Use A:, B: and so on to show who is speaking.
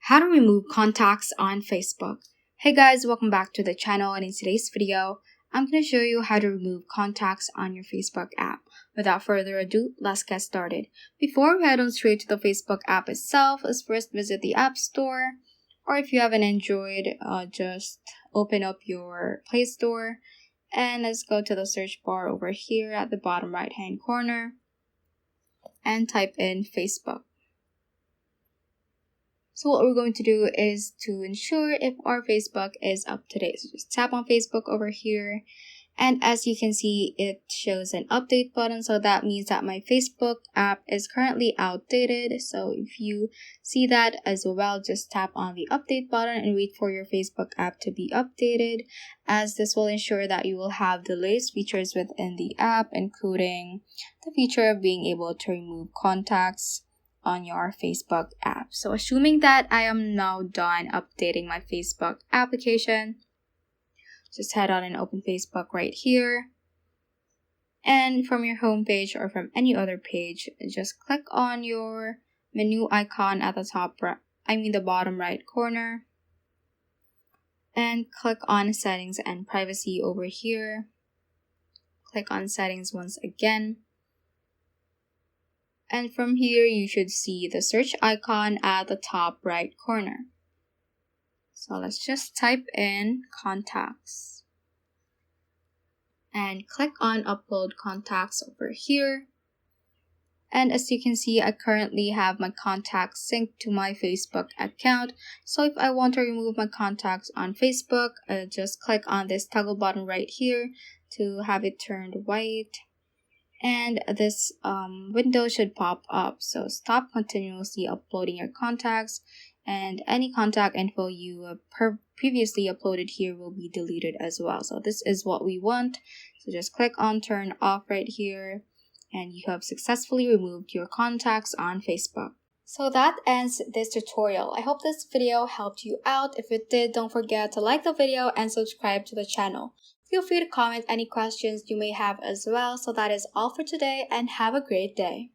A: How to remove contacts on Facebook. Hey guys, welcome back to the channel, and in today's video, I'm going to show you how to remove contacts on your Facebook app. Without further ado, let's get started. Before we head on straight to the Facebook app itself, let's first visit the App Store, or if you have an Android, just open up your Play Store, and let's go to the search bar over here at the bottom right hand corner, and type in Facebook. So what we're going to do is to ensure if our Facebook is up to date. So just tap on Facebook over here. And as you can see, it shows an update button. So that means that my Facebook app is currently outdated. So if you see that as well, just tap on the update button and wait for your Facebook app to be updated, as this will ensure that you will have the latest features within the app, including the feature of being able to remove contacts on your Facebook app. So assuming that I am now done updating my Facebook application, just head on and open Facebook right here. And from your home page or from any other page, just click on your menu icon at the the bottom right corner. And click on settings and privacy over here. Click on settings once again. And from here, you should see the search icon at the top right corner. So let's just type in contacts. And click on upload contacts over here. And as you can see, I currently have my contacts synced to my Facebook account. So if I want to remove my contacts on Facebook, just click on this toggle button right here to have it turned white. And this window should pop up. So stop continuously uploading your contacts, and any contact info you previously uploaded here will be deleted as well. So this is what we want. So just click on turn off right here, and you have successfully removed your contacts on Facebook. So that ends this tutorial. I hope this video helped you out. If it did, don't forget to like the video and subscribe to the channel. Feel free to comment any questions you may have as well. So that is all for today, and have a great day.